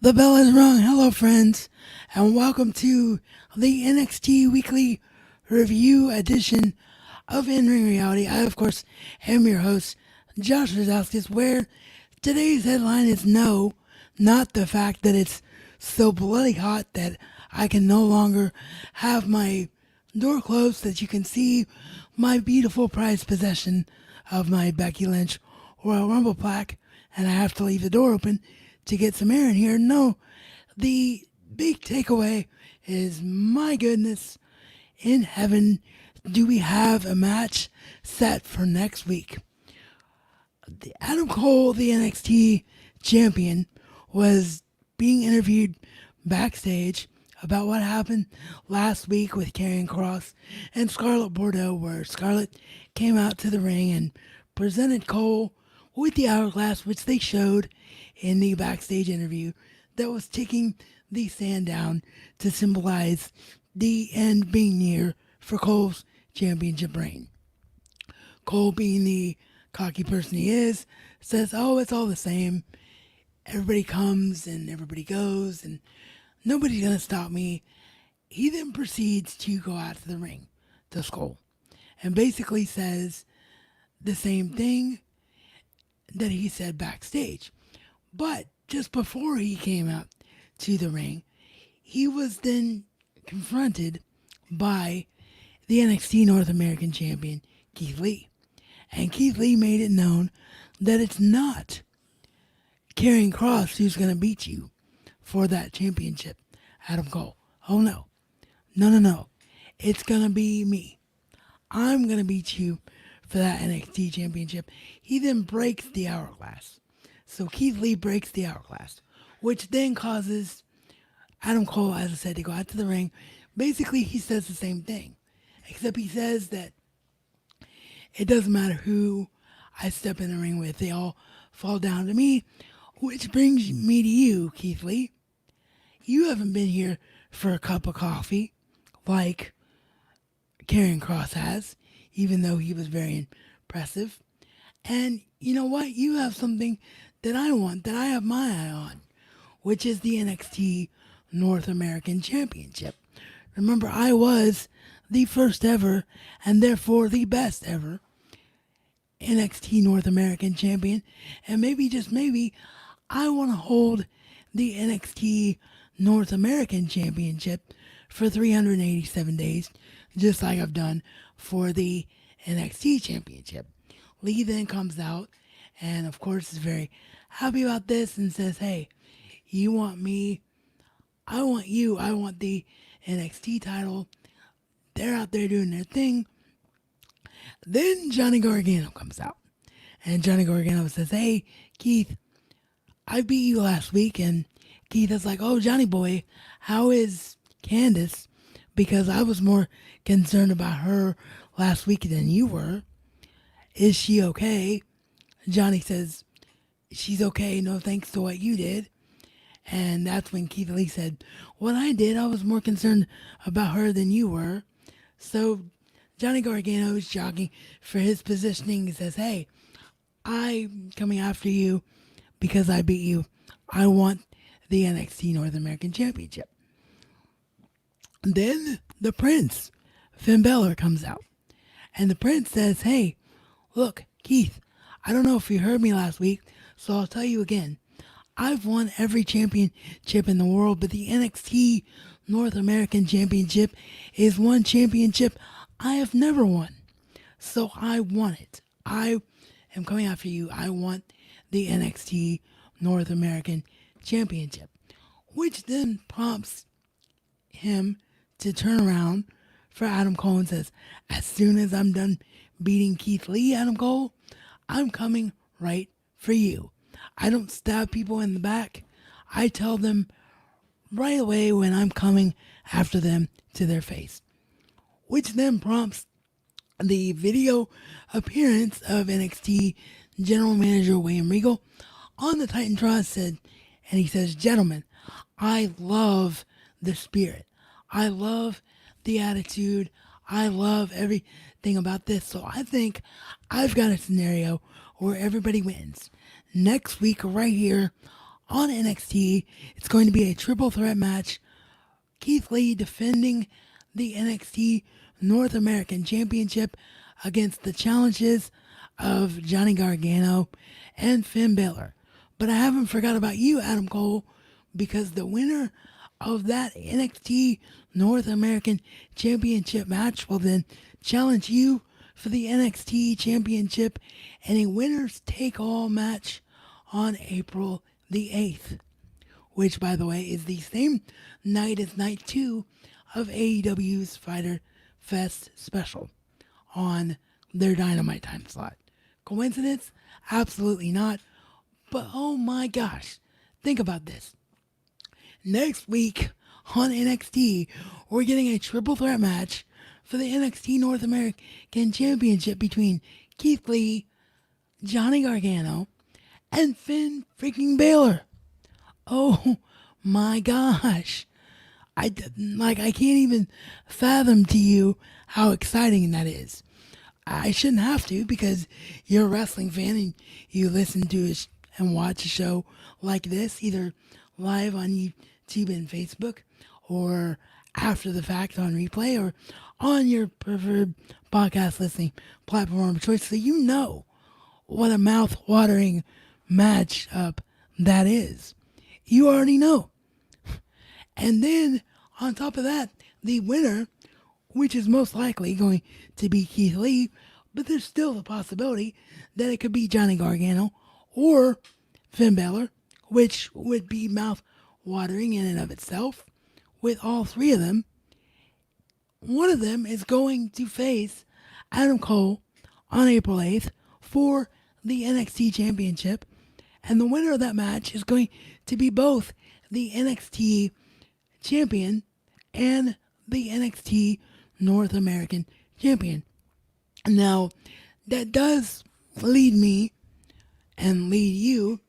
The bell is rung. Hello, friends, and welcome to the NXT Weekly Review edition of In Ring Reality. I, of course, am your host, Josh Rosowskis, where today's headline is no, not the fact that it's so bloody hot that I can no longer have my door closed so that you can see my beautiful prized possession of my Becky Lynch Royal Rumble plaque, and I have to leave the door open to get some air in here. No, the big takeaway is, my goodness, in heaven, do we have a match set for next week? Adam Cole, the NXT champion, was being interviewed backstage about what happened last week with Karrion Kross and Scarlett Bordeaux, where Scarlett came out to the ring and presented Cole with the hourglass, which they showed in the backstage interview, that was ticking the sand down to symbolize the end being near for Cole's championship reign. Cole, being the cocky person he is, says, "Oh, it's all the same. Everybody comes and everybody goes, and nobody's going to stop me." He then proceeds to go out to the ring to Skull and basically says the same thing that he said backstage. But just before he came out to the ring, he was then confronted by the NXT North American champion, Keith Lee. And Keith Lee made it known that it's not Karrion Kross who's going to beat you for that championship, Adam Cole. Oh, no. No. It's going to be me. I'm going to beat you for that NXT championship. He then breaks the hourglass. So Keith Lee breaks the hourglass, which then causes Adam Cole, as I said, to go out to the ring. Basically, he says the same thing, except he says that it doesn't matter who I step in the ring with, they all fall down to me, which brings me to you, Keith Lee. You haven't been here for a cup of coffee like Karrion Kross has, even though he was very impressive. And you know what? You have something that I want, that I have my eye on, which is the NXT North American Championship. Remember, I was the first ever, and therefore the best ever, NXT North American Champion. And maybe, just maybe, I want to hold the NXT North American Championship for 387 days, just like I've done for the NXT Championship. Lee then comes out and, of course, is very happy about this and says, "Hey, you want me? I want you. I want the NXT title." They're out there doing their thing. Then Johnny Gargano comes out. And Johnny Gargano says, "Hey, Keith, I beat you last week." And Keith is like, "Oh, Johnny boy, how is Candace? Because I was more concerned about her last week than you were. Is she okay?" Johnny says, "She's okay, no thanks to what you did." And that's when Keith Lee said, "What I did, I was more concerned about her than you were." So Johnny Gargano is jogging for his positioning. He says, "Hey, I'm coming after you because I beat you. I want the NXT North American Championship." Then the Prince, Finn Balor, comes out. And the Prince says, "Hey, look, Keith, I don't know if you heard me last week, so I'll tell you again. I've won every championship in the world, but the NXT North American Championship is one championship I have never won. So I want it. I am coming after you. I want the NXT North American Championship." Which then prompts him to turn around for Adam Cole and says, "As soon as I'm done beating Keith Lee, Adam Cole, I'm coming right for you. I don't stab people in the back. I tell them right away when I'm coming after them to their face." Which then prompts the video appearance of NXT General Manager William Regal on the Titantron. And he says, "Gentlemen, I love the spirit. I love the attitude. I love everything about this. So I think I've got a scenario where everybody wins. Next week, right here on NXT, it's going to be a triple threat match. Keith Lee defending the NXT North American Championship against the challenges of Johnny Gargano and Finn Balor. But I haven't forgot about you, Adam Cole, because the winner of that NXT North American Championship match will then challenge you for the NXT Championship in a winners take all match on April the 8th, which, by the way, is the same night as night 2 of AEW's Fighter Fest special on their Dynamite time slot. Coincidence? Absolutely not. But oh my gosh, think about this. Next week on NXT, we're getting a triple threat match for the NXT North American Championship between Keith Lee, Johnny Gargano, and Finn freaking Balor. Oh my gosh. I can't even fathom to you how exciting that is. I shouldn't have to because you're a wrestling fan and you listen to and watch a show like this, either live on YouTube and Facebook or after the fact on replay or on your preferred podcast listening platform of choice. So you know what a mouth-watering matchup that is. You already know. And then, on top of that, the winner, which is most likely going to be Keith Lee, but there's still the possibility that it could be Johnny Gargano or Finn Balor, which would be mouth-watering in and of itself. With all three of them, one of them is going to face Adam Cole on April 8th for the NXT Championship, and the winner of that match is going to be both the NXT Champion and the NXT North American Champion. Now, that does lead me and lead you,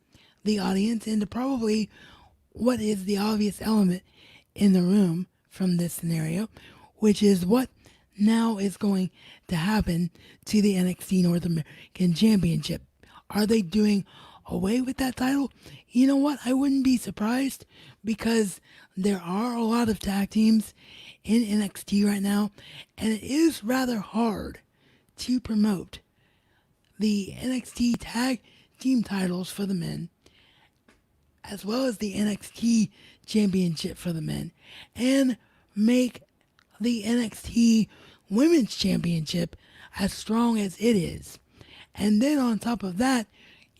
the audience, into probably what is the obvious element in the room from this scenario, which is what now is going to happen to the NXT North American Championship. Are they doing away with that title? You know what? I wouldn't be surprised because there are a lot of tag teams in NXT right now, and it is rather hard to promote the NXT tag team titles for the men, as well as the NXT championship for the men, and make the NXT women's championship as strong as it is. And then on top of that,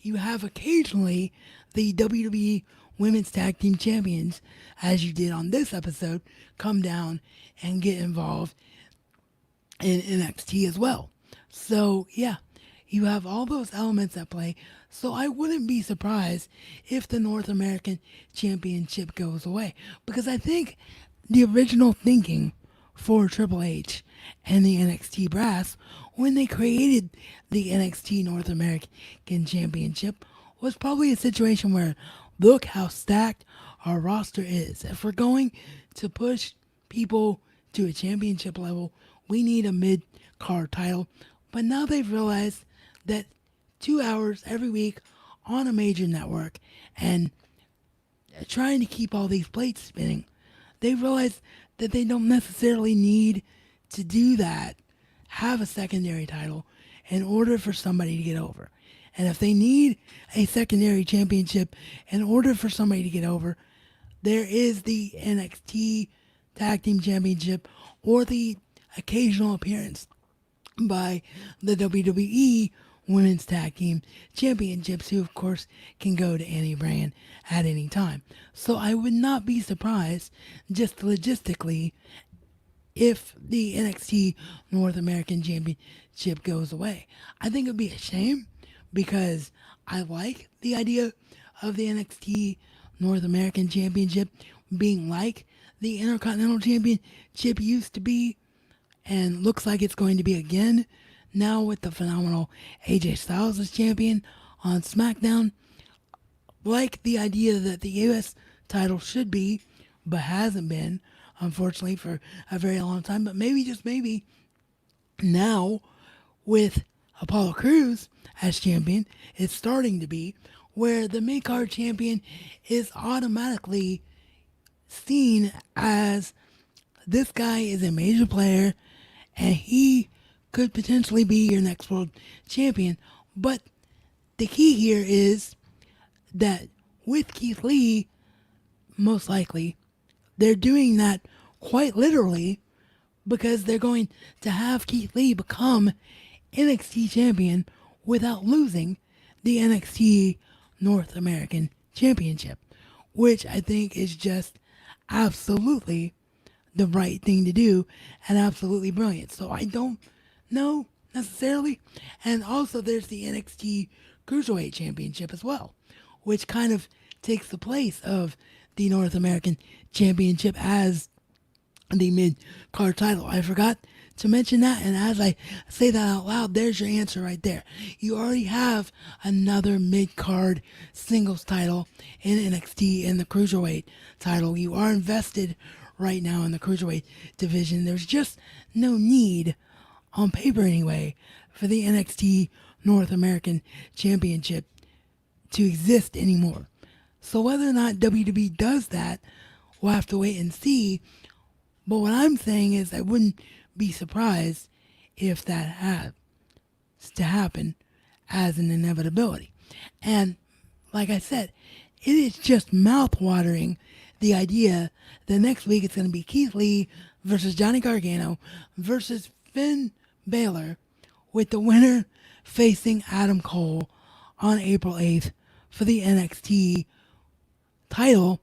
you have occasionally the WWE Women's Tag Team Champions, as you did on this episode, come down and get involved in NXT as well. So, yeah, you have all those elements at play. So I wouldn't be surprised if the North American Championship goes away. Because I think the original thinking for Triple H and the NXT brass when they created the NXT North American Championship was probably a situation where, look how stacked our roster is. If we're going to push people to a championship level, we need a mid-card title. But now they've realized that 2 hours every week on a major network and trying to keep all these plates spinning, they realize that they don't necessarily need to do that, have a secondary title in order for somebody to get over. And if they need a secondary championship in order for somebody to get over, there is the NXT Tag Team Championship or the occasional appearance by the WWE Women's Tag Team Championships, who of course can go to any brand at any time. So I would not be surprised, just logistically, if the NXT North American Championship goes away. I think it would be a shame because I like the idea of the NXT North American Championship being like the Intercontinental Championship used to be and looks like it's going to be again now with the phenomenal AJ Styles as champion on SmackDown. Like the idea that the US title should be, but hasn't been, unfortunately, for a very long time. But maybe, just maybe, now with Apollo Crews as champion, it's starting to be, where the mid card champion is automatically seen as this guy is a major player and he could potentially be your next world champion. But the key here is that with Keith Lee, most likely, they're doing that quite literally because they're going to have Keith Lee become NXT champion without losing the NXT North American Championship, which I think is just absolutely the right thing to do and absolutely brilliant. So I don't know necessarily. And also there's the NXT Cruiserweight Championship as well, which kind of takes the place of the North American Championship as the mid card title. I forgot to mention that, and as I say that out loud, there's your answer right there. You already have another mid card singles title in NXT and the Cruiserweight title. You are invested right now in the Cruiserweight division. There's just no need, on paper anyway, for the NXT North American Championship to exist anymore. So whether or not WWE does that, we'll have to wait and see. But what I'm saying is I wouldn't be surprised if that had to happen as an inevitability. And like I said, it is just mouth-watering, the idea that next week it's going to be Keith Lee versus Johnny Gargano versus Finn Balor, with the winner facing Adam Cole on April 8th for the NXT title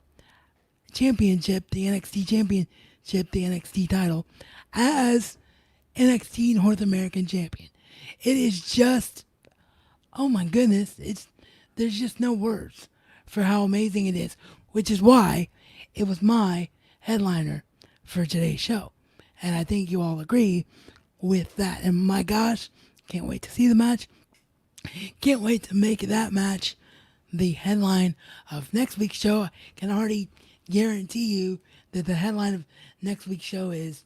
championship, the NXT championship, the NXT title, as NXT North American champion. It is just, oh my goodness, there's just no words for how amazing it is, which is why it was my headliner for today's show. And I think you all agree with that. And my gosh, can't wait to see the match. Can't wait to make that match the headline of next week's show. I can already guarantee you that the headline of next week's show is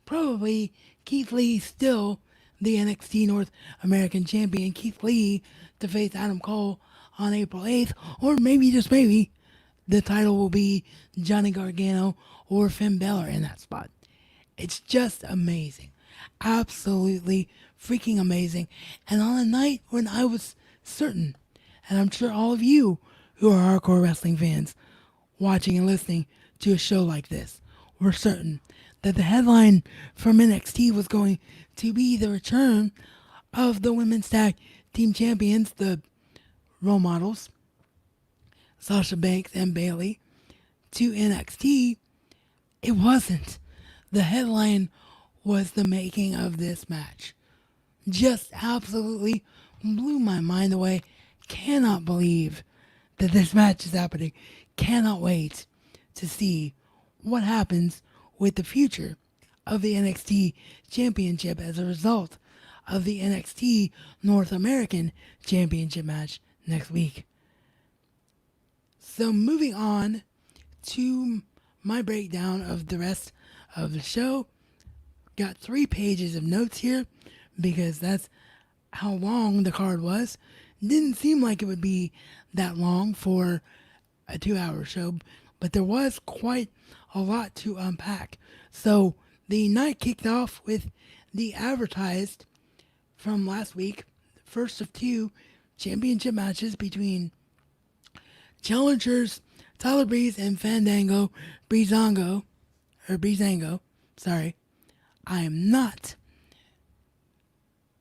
probably Keith Lee still the NXT North American champion. Keith Lee to face Adam Cole on April 8th. Or maybe, just maybe, the title will be Johnny Gargano or Finn Balor in that spot. It's just amazing. Absolutely freaking amazing. And on a night when I was certain, and I'm sure all of you who are hardcore wrestling fans watching and listening to a show like this were certain that the headline from NXT was going to be the return of the women's tag team champions, the role models, Sasha Banks and Bayley, to NXT. It wasn't. The headline was the making of this match. Just absolutely blew my mind away. Cannot believe that this match is happening. Cannot wait to see what happens with the future of the NXT Championship as a result of the NXT North American Championship match next week. So moving on to my breakdown of the rest of the show. Got 3 pages of notes here because that's how long the card was. Didn't seem like it would be that long for a 2-hour show, but there was quite a lot to unpack. So the night kicked off with the advertised from last week, first of 2 championship matches between challengers Tyler Breeze and Fandango Breezango. Sorry, I am not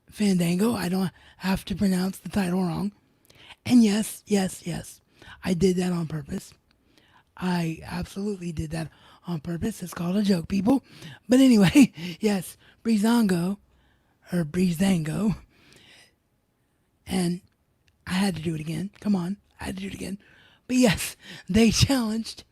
Fandango. I don't have to pronounce the title wrong. And yes, I did that on purpose. I absolutely did that on purpose. It's called a joke, people. But anyway, yes, Breezango, or Breezango. And I had to do it again. Come on, I had to do it again. But yes, they challenged.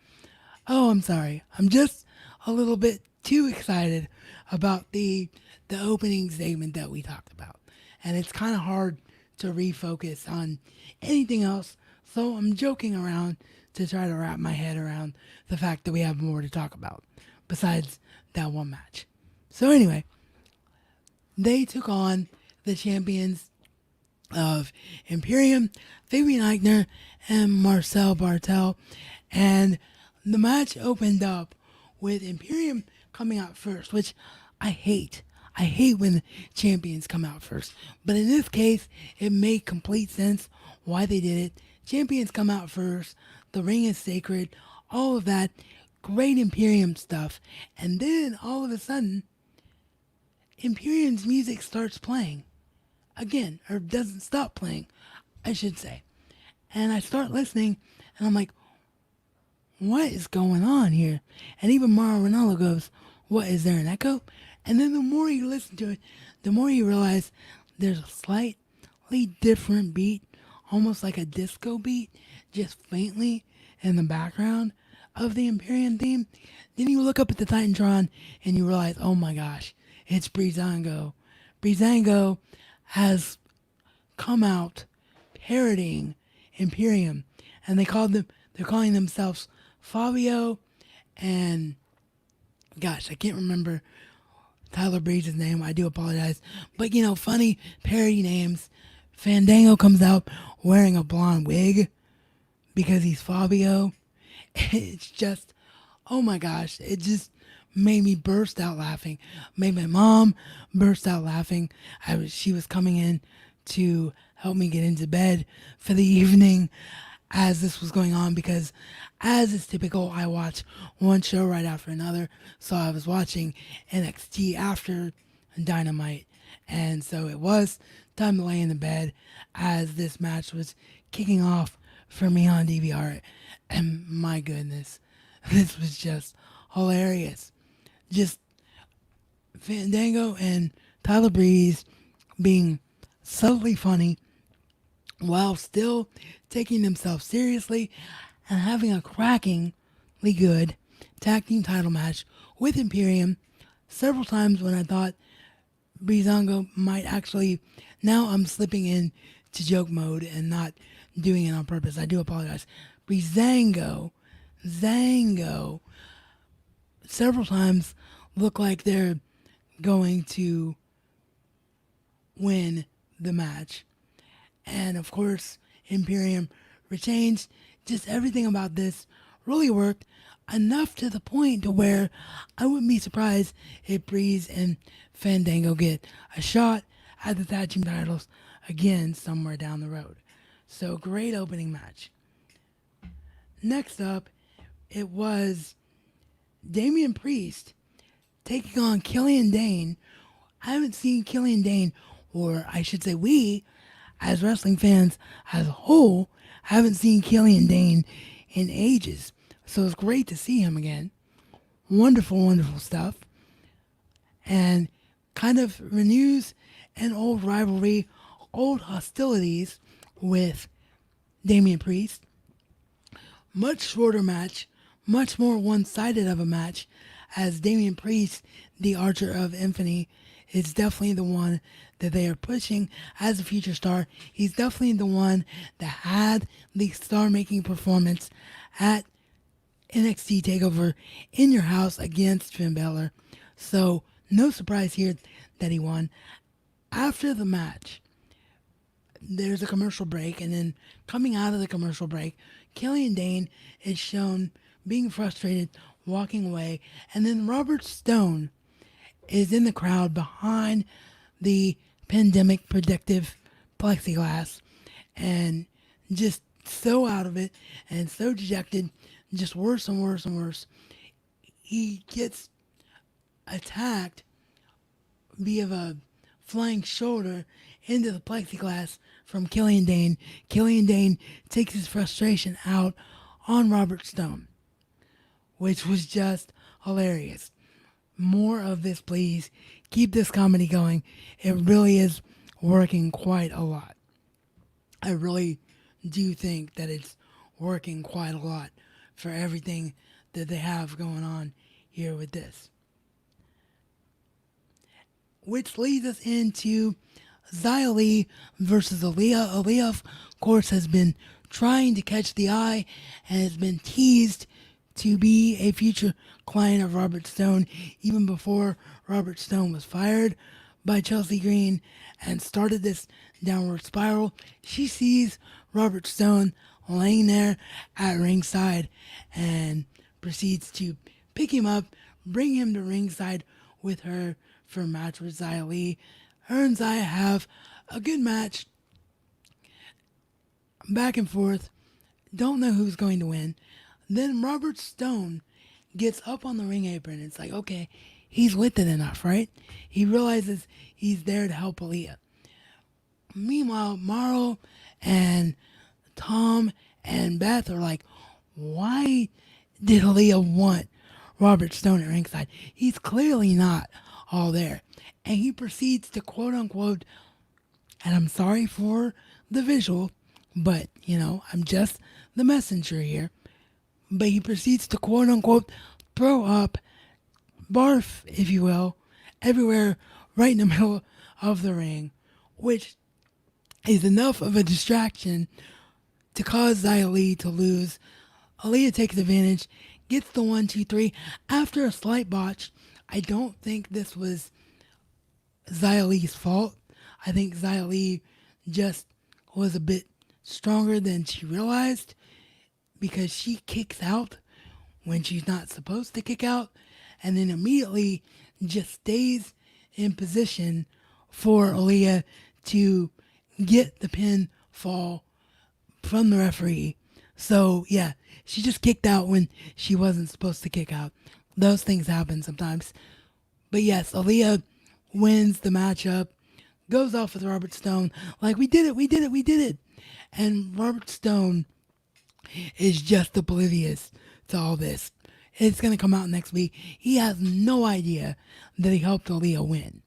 Oh, I'm sorry. I'm just a little bit too excited about the opening segment that we talked about. And it's kind of hard to refocus on anything else. So I'm joking around to try to wrap my head around the fact that we have more to talk about besides that one match. So anyway, they took on the champions of Imperium, Fabian Eichner, and Marcel Bartel. And the match opened up with Imperium coming out first, which I hate. I hate when champions come out first. But in this case, it made complete sense why they did it. Champions come out first. The ring is sacred. All of that. Great Imperium stuff. And then all of a sudden, Imperium's music starts playing again, or doesn't stop playing, I should say. And I start listening, and I'm like, what is going on here? And even Mauro Ranallo goes, what, is there an echo? And then the more you listen to it, the more you realize there's a slightly different beat, almost like a disco beat, just faintly in the background of the Imperium theme. Then you look up at the Titantron and you realize, oh my gosh, it's Breezango. Breezango has come out parodying Imperium, and they're calling themselves Fabio and gosh, I can't remember Tyler Breeze's name. I do apologize, but funny parody names. Fandango comes out wearing a blonde wig because he's Fabio. It's just, oh my gosh, it just made me burst out laughing. Made my mom burst out laughing. She was coming in to help me get into bed for the evening as this was going on because, as is typical, I watch one show right after another. So I was watching NXT after Dynamite, and so it was time to lay in the bed as this match was kicking off for me on DVR. And my goodness, this was just hilarious. Just Fandango and Tyler Breeze being subtly funny while still taking themselves seriously and having a crackingly good tag team title match with Imperium several times when I thought Breezango might actually. Now I'm slipping in to joke mode and not doing it on purpose. I do apologize. Zango, several times look like they're going to win the match. And of course, Imperium retains. Just everything about this really worked enough to the point to where I wouldn't be surprised if Breeze and Fandango get a shot at the tag team titles again somewhere down the road. So great opening match. Next up, it was Damian Priest taking on Killian Dane. I haven't seen Killian Dane, or I should say we, as wrestling fans as a whole, haven't seen Killian Dane in ages. So it's great to see him again. Wonderful, wonderful stuff. And kind of renews an old rivalry, old hostilities with Damian Priest. Much shorter match, much more one-sided of a match, as Damian Priest, the Archer of Infamy, is definitely the one that they are pushing as a future star. He's definitely the one that had the star-making performance at NXT TakeOver in your house against Finn Balor. So no surprise here that he won. After the match, there's a commercial break, and then coming out of the commercial break, Killian Dane is shown being frustrated, walking away, and then Robert Stone is in the crowd behind the pandemic predictive plexiglass and just so out of it and so dejected, just worse and worse and worse. He gets attacked via a flying shoulder into the plexiglass from Killian Dane. Killian Dane takes his frustration out on Robert Stone, which was just hilarious. More of this, please. Keep this comedy going. It really is working quite a lot. I really do think that it's working quite a lot for everything that they have going on here with this. Which leads us into Xia Li versus Aaliyah. Aaliyah, of course, has been trying to catch the eye and has been teased to be a future client of Robert Stone even before Robert Stone was fired. by Chelsea Green and started this downward spiral. She sees Robert Stone laying there at ringside and proceeds to pick him up, bring him to ringside with her for a match with Xia Li. Her and Xia have a good match, back and forth. Don't know who's going to win. Then Robert Stone gets up on the ring apron. It's like, okay, he's with it enough, right? He realizes he's there to help Aaliyah. Meanwhile, Marl and Tom and Beth are like, why did Aaliyah want Robert Stone at ringside? He's clearly not all there. And he proceeds to quote unquote, and I'm sorry for the visual, but I'm just the messenger here. But he proceeds to quote unquote throw up, barf, if you will, everywhere right in the middle of the ring, which is enough of a distraction to cause Xia Li to lose. Aaliyah takes advantage, gets the 1, 2, 3 after a slight botch. I don't think this was Xia Li's fault. I think Xia Li just was a bit stronger than she realized because she kicks out when she's not supposed to kick out and then immediately just stays in position for Aaliyah to get the pinfall from the referee. So, yeah, she just kicked out when she wasn't supposed to kick out. Those things happen sometimes. But yes, Aaliyah wins the matchup, goes off with Robert Stone, like, we did it, we did it, we did it. And Robert Stone is just oblivious to all this. It's going to come out next week. He has no idea that he helped Aaliyah win.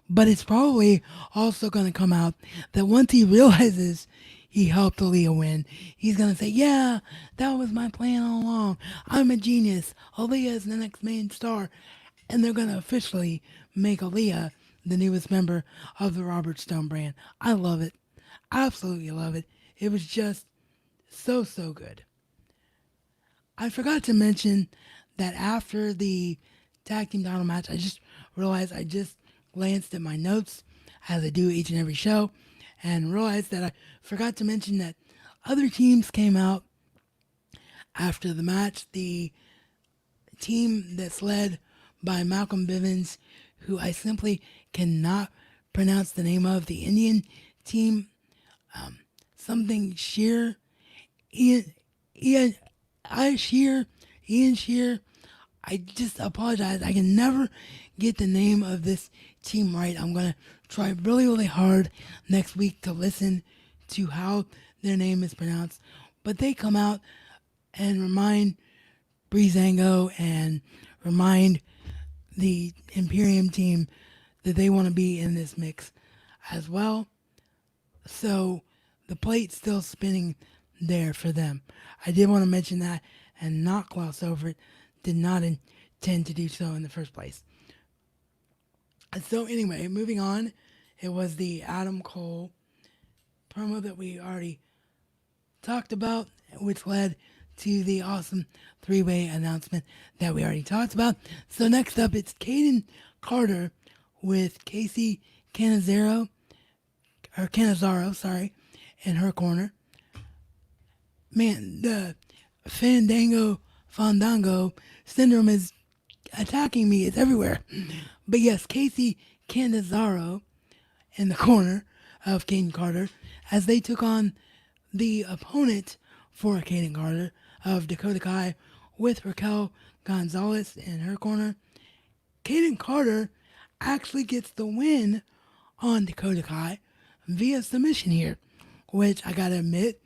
But it's probably also going to come out that once he realizes he helped Aaliyah win, he's going to say, yeah, that was my plan all along. I'm a genius. Aaliyah is the next main star. And they're going to officially make Aaliyah the newest member of the Robert Stone brand. I love it. Absolutely love it. It was just so, so good. I forgot to mention that after the tag team title match, I just realized I just glanced at my notes as I do each and every show and realized that I forgot to mention that other teams came out after the match. The team that's led by Malcolm Bivens, who I simply cannot pronounce the name of, the Indian team, something Shear, Ian Shear. I just apologize. I can never get the name of this team right. I'm going to try really, really hard next week to listen to how their name is pronounced. But they come out and remind Breezango and remind the Imperium team that they want to be in this mix as well. So the plate's still spinning there for them. I did want to mention that and not gloss over it. Did not intend to do so in the first place. So anyway, moving on, it was the Adam Cole promo that we already talked about, which led to the awesome three-way announcement that we already talked about. So next up, it's Caden Carter with Casey Canizaro, in her corner. Man, the Fandango syndrome is attacking me. It's everywhere. But yes, Casey Canizaro in the corner of Caden Carter as they took on the opponent for Caden Carter of Dakota Kai with Raquel Gonzalez in her corner. Caden Carter actually gets the win on Dakota Kai via submission here, which I gotta admit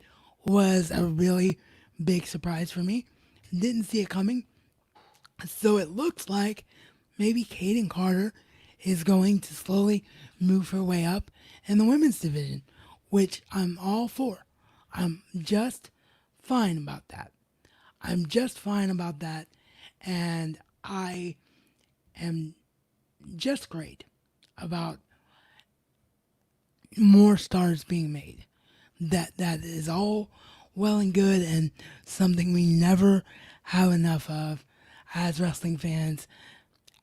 was a really big surprise for me. Didn't see it coming. So it looks like maybe Caden Carter is going to slowly move her way up in the women's division, which I'm all for. I'm just fine about that. And I am just great about more stars being made. That is all well and good and something we never have enough of as wrestling fans,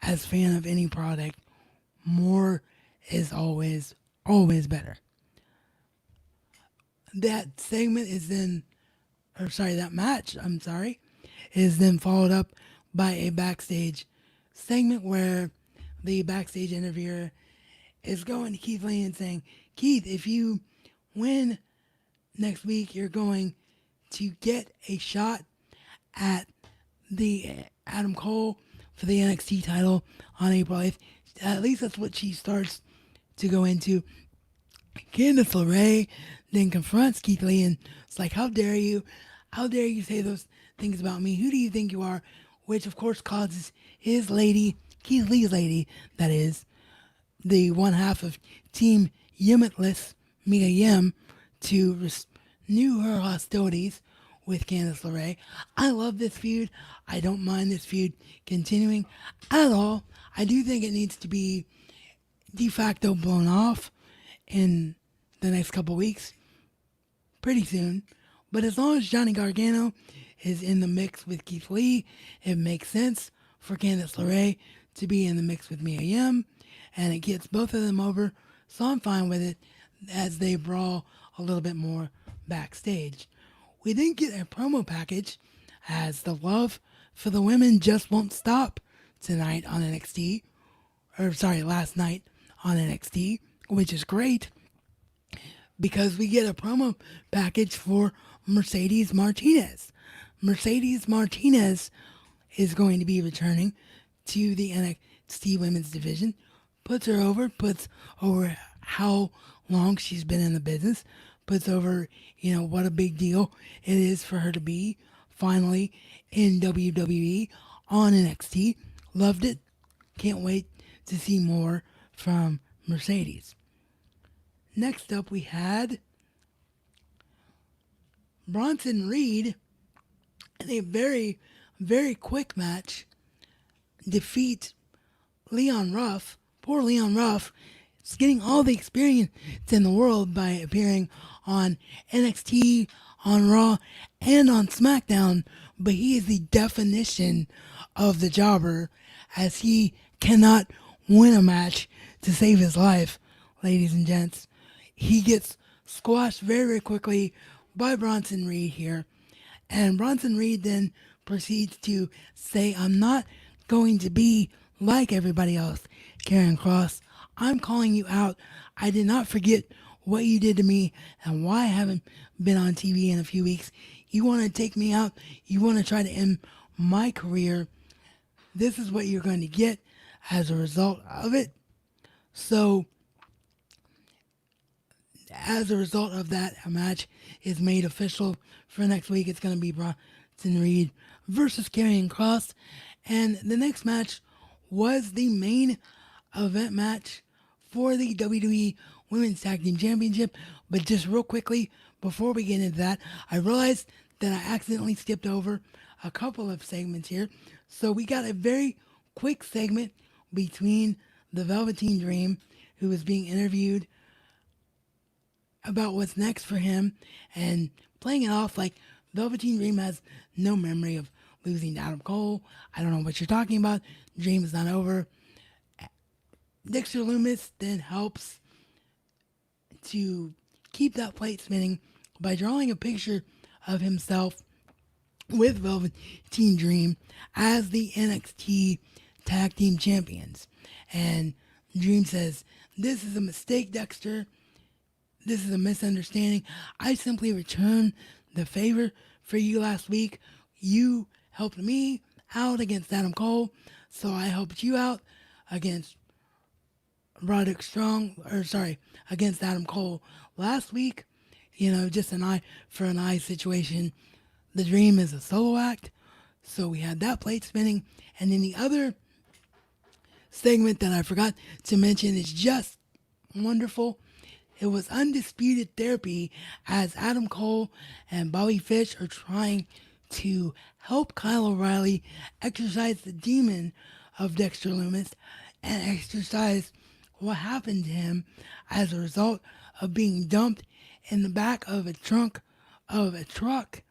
as fan of any product. More is always better. That segment is then, or sorry, that match, I'm sorry, is then followed up by a backstage segment where the backstage interviewer is going to Keith Lee and saying, Keith, if you win next week, you're going to get a shot at the Adam Cole for the NXT title on April 8th. At least that's what she starts to go into. Candice LeRae then confronts Keith Lee and it's like, how dare you? How dare you say those things about me? Who do you think you are? Which, of course, causes his lady, Keith Lee's lady, that is, the one half of Team Yimitless, Mia Yim, to renew her hostilities with Candice LeRae. I love this feud. I don't mind this feud continuing at all. I do think it needs to be de facto blown off in the next couple weeks, pretty soon. But as long as Johnny Gargano is in the mix with Keith Lee, it makes sense for Candice LeRae to be in the mix with Mia Yim, and it gets both of them over. So I'm fine with it as they brawl a little bit more backstage. We then get a promo package as the love for the women just won't stop tonight on NXT, or sorry, last night on NXT, which is great because we get a promo package for Mercedes Martinez. Mercedes Martinez is going to be returning to the NXT Women's Division. Puts over how long she's been in the business, puts over, what a big deal it is for her to be finally in WWE on NXT. Loved it. Can't wait to see more from Mercedes. Next up, we had Bronson Reed in a very, very quick match defeat Leon Ruff. Poor Leon Ruff is getting all the experience in the world by appearing on NXT, on Raw, and on SmackDown, but he is the definition of the jobber as he cannot win a match to save his life, ladies and gents. He gets squashed very, very quickly by Bronson Reed here. And Bronson Reed then proceeds to say, I'm not going to be like everybody else, Karen Cross. I'm calling you out. I did not forget what you did to me and why I haven't been on TV in a few weeks. You want to take me out? You want to try to end my career? This is what you're going to get as a result of it. So, as a result of that, a match is made official for next week. It's going to be Bronson Reed versus Karrion Kross. And the next match was the main event match for the WWE Women's Tag Team Championship. But just real quickly, before we get into that, I realized that I accidentally skipped over a couple of segments here. So we got a very quick segment between the Velveteen Dream, who was being interviewed about what's next for him, and playing it off like Velveteen Dream has no memory of losing to Adam Cole. I don't know what you're talking about. Dream is not over. Dexter Lumis then helps to keep that plate spinning by drawing a picture of himself with Velveteen Dream as the NXT Tag Team Champions. And Dream says, "This is a mistake, Dexter. This is a misunderstanding. I simply returned the favor for you last week. You helped me out against Adam Cole, so I helped you out against against Adam Cole last week. Just an eye for an eye situation. The Dream is a solo act, so we had that plate spinning. And then the other segment that I forgot to mention is just wonderful. It was Undisputed Therapy as Adam Cole and Bobby Fish are trying to help Kyle O'Reilly exorcise the demon of Dexter Lumis and exorcise what happened to him as a result of being dumped in the back of a trunk of a truck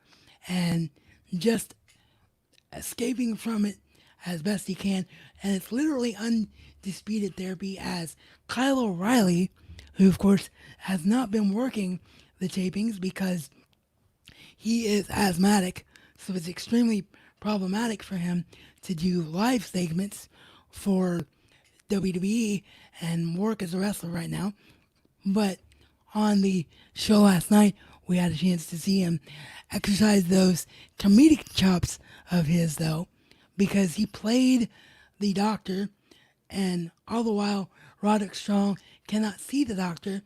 and just escaping from it as best he can, and it's literally undisputed therapy as Kyle O'Reilly, who of course has not been working the tapings because he is asthmatic, so it's extremely problematic for him to do live segments for WWE and work as a wrestler right now. But on the show last night, we had a chance to see him exercise those comedic chops of his, though, because he played the doctor, and all the while, Roderick Strong cannot see the doctor.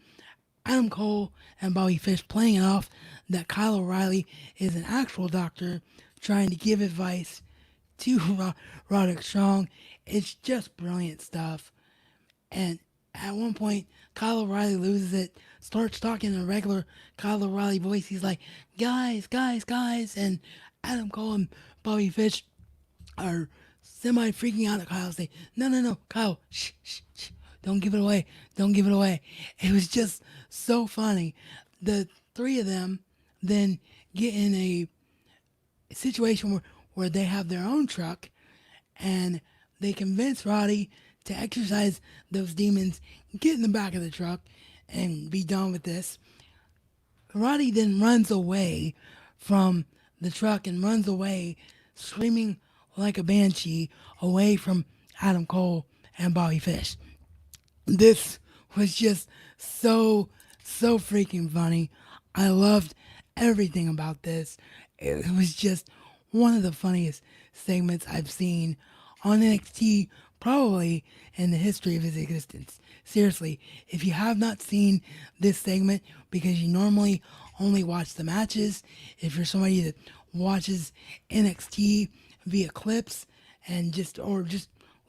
Adam Cole and Bobby Fish playing it off that Kyle O'Reilly is an actual doctor trying to give advice to Roderick Strong. It's just brilliant stuff. And at one point, Kyle O'Reilly loses it, starts talking in a regular Kyle O'Reilly voice. He's like, guys, guys, guys. And Adam Cole and Bobby Fish are semi freaking out at Kyle. Say, no, no, no, Kyle, shh, shh, shh. Don't give it away. Don't give it away. It was just so funny. The three of them then get in a situation where they have their own truck and they convince Roddy to exercise those demons, get in the back of the truck, and be done with this. Roddy then runs away from the truck and runs away screaming like a banshee away from Adam Cole and Bobby Fish. This was just so freaking funny. I loved everything about this. It was just one of the funniest segments I've seen on NXT probably in the history of its existence. Seriously, if you have not seen this segment because you normally only watch the matches, if you're somebody that watches NXT via clips and just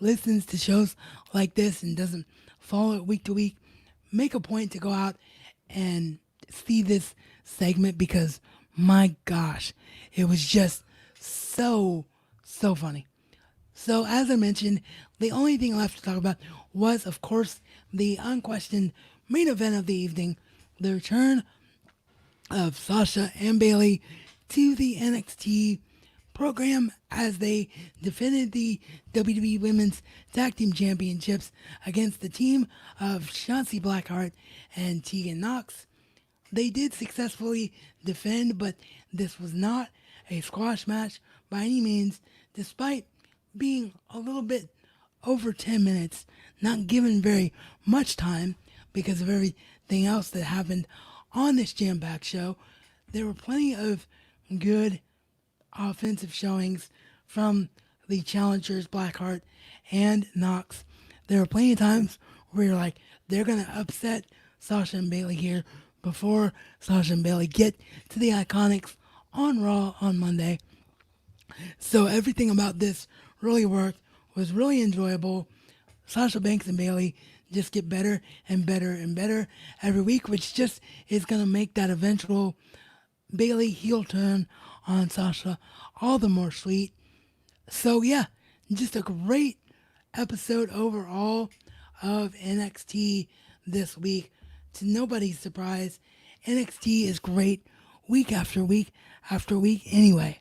listens to shows like this and doesn't follow it week to week, make a point to go out and see this segment because my gosh, it was just so funny. So as I mentioned, the only thing left to talk about was, of course, the unquestioned main event of the evening, the return of Sasha and Bayley to the NXT program as they defended the WWE Women's Tag Team Championships against the team of Shotzi Blackheart and Tegan Nox. They did successfully defend, but this was not a squash match by any means, despite being a little bit over 10 minutes, not given very much time because of everything else that happened on this jam-packed show. There were plenty of good offensive showings from the challengers, Blackheart and Nox. There were plenty of times where you're like, they're going to upset Sasha and Bayley here before Sasha and Bayley get to the Iconics on Raw on Monday. So everything about this really worked, was really enjoyable. Sasha Banks and Bayley just get better and better and better every week, which just is going to make that eventual Bayley heel turn on Sasha all the more sweet. So yeah, just a great episode overall of NXT this week. To nobody's surprise, NXT is great week after week after week anyway.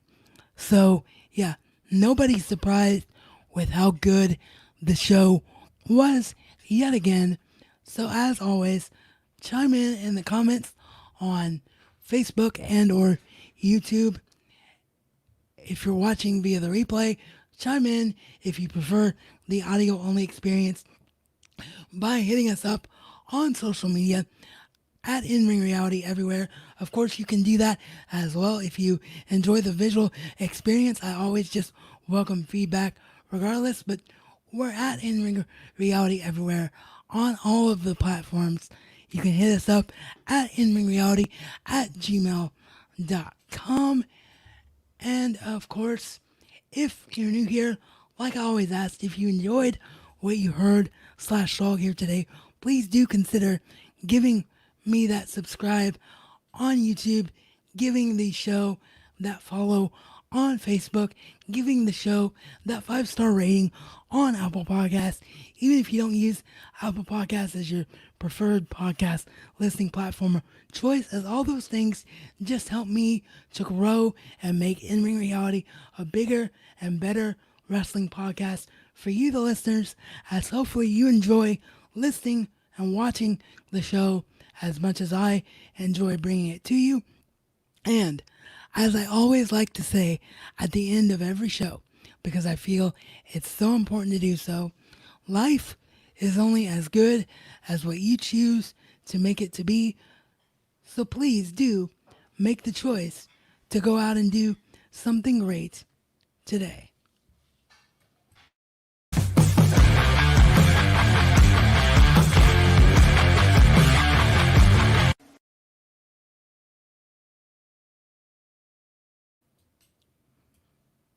So yeah, nobody's surprised with how good the show was yet again. So as always, chime in the comments on Facebook and or YouTube. If you're watching via the replay, chime in if you prefer the audio only experience by hitting us up on social media at In Ring Reality everywhere. Of course, you can do that as well if you enjoy the visual experience. I always just welcome feedback regardless, but we're at In Ring Reality everywhere on all of the platforms. You can hit us up at inringreality at gmail.com. And of course, if you're new here, like I always ask, if you enjoyed what you heard / saw here today, please do consider giving me that subscribe on YouTube, giving the show that follow on Facebook, giving the show that 5-star rating on Apple Podcasts. Even if you don't use Apple Podcasts as your preferred podcast listening platform or choice, as all those things just help me to grow and make In Ring Reality a bigger and better wrestling podcast for you, the listeners, as hopefully you enjoy listening and watching the show as much as I enjoy bringing it to you. And as I always like to say at the end of every show, because I feel it's so important to do so, life is only as good as what you choose to make it to be. So please do make the choice to go out and do something great today.